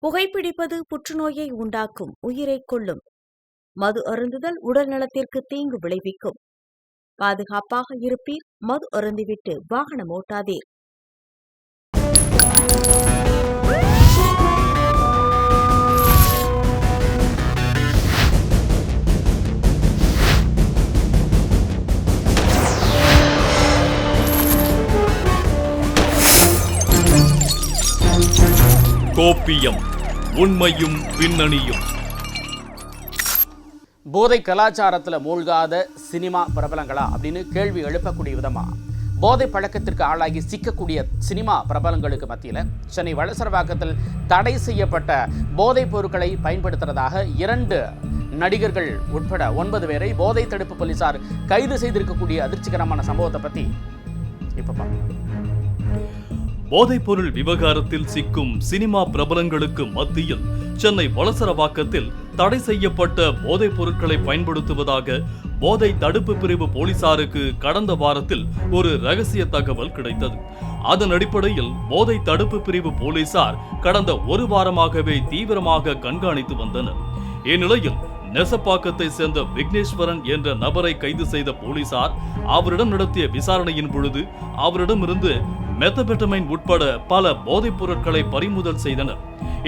புகைப்பிடிப்பது புற்றுநோயை உண்டாக்கும், உயிரைக் கொல்லும். மது அருந்துதல் உடல் நலத்திற்கு தீங்கு விளைவிக்கும். பாதுகாப்பாக இருப்பீர், மது அருந்திவிட்டு வாகனம் ஓட்டாதீர். கோப்பியம், உண்மையும் பின்னணியும். போதை கலாச்சாரத்தில் மூழ்காத சினிமா பிரபலங்களா அப்படின்னு கேள்வி எழுப்பக்கூடிய விதமா போதை பழக்கத்திற்கு ஆளாகி சிக்கக்கூடிய சினிமா பிரபலங்களுக்கு மத்தியில் சென்னை வளசரவாக்கத்தில் தடை செய்யப்பட்ட போதைப் பொருட்களை பயன்படுத்துறதாக 2 நடிகர்கள் உட்பட 9 பேரை போதை தடுப்பு போலீசார் கைது செய்திருக்கக்கூடிய அதிர்ச்சிகரமான சம்பவத்தை பற்றி இப்போ பார்க்கலாம். போதைப்பொருள் விவகாரத்தில் சிக்கும் சினிமா பிரபலங்களுக்கு மத்தியில் சென்னை வளசரவாக்கத்தில் தடை செய்யப்பட்ட போதைப் பொருட்களை பயன்படுத்துவதாக போதை தடுப்பு பிரிவு போலீசாருக்கு கடந்த வாரத்தில் ஒரு ரகசிய தகவல் கிடைத்தது. அதன் அடிப்படையில் போதை தடுப்பு பிரிவு போலீசார் கடந்த 1 வாரமாகவே தீவிரமாக கண்காணித்து வந்தனர். இந்நிலையில் நெசப்பாக்கத்தை சேர்ந்த விக்னேஸ்வரன் என்ற நபரை கைது செய்த போலீசார் அவரிடம் நடத்திய விசாரணையின் பொழுது அவரிடமிருந்து மெத்தபெட்டமைன் உட்பட பல போதைப் பொருட்களை பறிமுதல் செய்தனர்.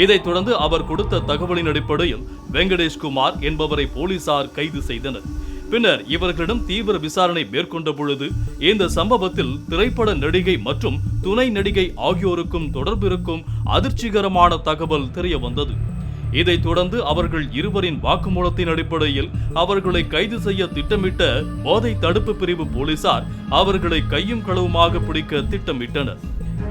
இதைத் தொடர்ந்து அவர் கொடுத்த தகவலின் அடிப்படையில் வெங்கடேஷ்குமார் என்பவரை போலீசார் கைது செய்தனர். பின்னர் இவர்களிடம் தீவிர விசாரணை மேற்கொண்ட பொழுது இந்த சம்பவத்தில் திரைப்பட நடிகை மற்றும் துணை நடிகை ஆகியோருக்கும் தொடர்பு இருக்கும் அதிர்ச்சிகரமான தகவல் தெரிய வந்தது. இதைத் தொடர்ந்து அவர்கள் இருவரின் வாக்குமூலத்தின் அடிப்படையில் அவர்களை கைது செய்ய திட்டமிட்ட போதை தடுப்பு பிரிவு போலீசார் அவர்களை கையும் களவுமாக பிடிக்க திட்டமிட்டனர்.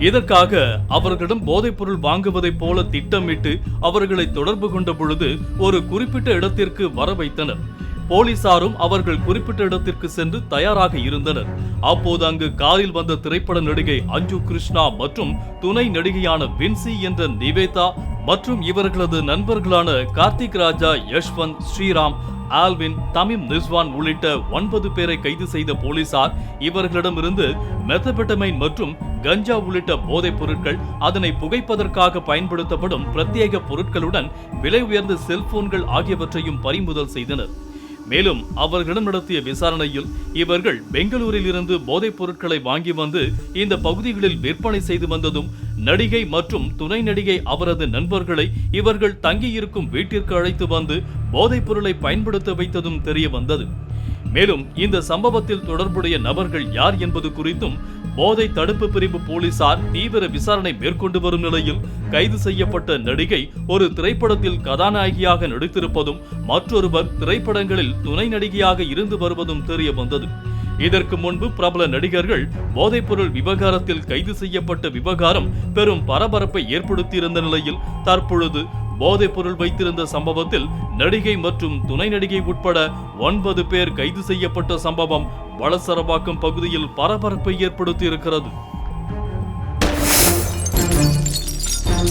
இதற்காக அவர்களிடம் போதைப் பொருள் வாங்குவதைப் போல திட்டமிட்டு அவர்களை தொடர்பு கொண்ட பொழுது ஒரு குறிப்பிட்ட இடத்திற்கு வர வைத்தனர். போலீசாரும் அவர்கள் குறிப்பிட்ட இடத்திற்கு சென்று தயாராக இருந்தனர். அப்போது அங்கு காரில் வந்த திரைப்பட நடிகை அஞ்சு கிருஷ்ணா மற்றும் துணை நடிகையான வின்சி என்ற நிவேதா மற்றும் இவர்களது நண்பர்களான கார்த்திக் ராஜா, யஷ்வந்த், ஸ்ரீராம், ஆல்வின், தமிம் நிஸ்வான் உள்ளிட்ட 9 பேரை கைது செய்த போலீசார் இவர்களிடமிருந்து மெத்தபெட்டமைன் மற்றும் கஞ்சா உள்ளிட்ட போதைப் பொருட்கள், அதனை புகைப்பதற்காக பயன்படுத்தப்படும் பிரத்யேக பொருட்களுடன் விலை உயர்ந்த செல்போன்கள் ஆகியவற்றையும் பறிமுதல் செய்தனர். மேலும் அவர்களிடம் நடத்திய விசாரணையில் இவர்கள் பெங்களூரில் இருந்து போதைப் பொருட்களை வாங்கி வந்து இந்த பகுதிகளில் விற்பனை செய்து வந்ததும், நடிகை மற்றும் துணை நடிகை அவரது நண்பர்களை இவர்கள் தங்கியிருக்கும் வீட்டிற்கு அழைத்து வந்து போதைப் பொருளை பயன்படுத்த வைத்ததும் தெரிய வந்தது. மேலும் இந்த சம்பவத்தில் தொடர்புடைய நபர்கள் யார் என்பது குறித்தும் போதை தடுப்பு பிரிவு போலீசார் தீவிர விசாரணை மேற்கொண்டு வரும் நிலையில் கைது செய்யப்பட்ட நடிகை ஒரு திரைப்படத்தில் கதாநாயகியாக நடித்திருப்பதும் மற்றொருவர் திரைப்படங்களில் துணை நடிகையாக இருந்து வருவதும் தெரிய வந்தது. இதற்கு முன்பு பிரபல நடிகர்கள் போதைப்பொருள் விவகாரத்தில் கைது செய்யப்பட்ட விவகாரம் பெரும் பரபரப்பை ஏற்படுத்தியிருந்த நிலையில் தற்பொழுது போதைப் பொருள் வைத்திருந்த சம்பவத்தில் நடிகை மற்றும் துணை நடிகை உட்பட 9 பேர் கைது செய்யப்பட்ட சம்பவம் வளசரவாக்கம் பகுதியில் பரபரப்பை ஏற்படுத்தி இருக்கிறது.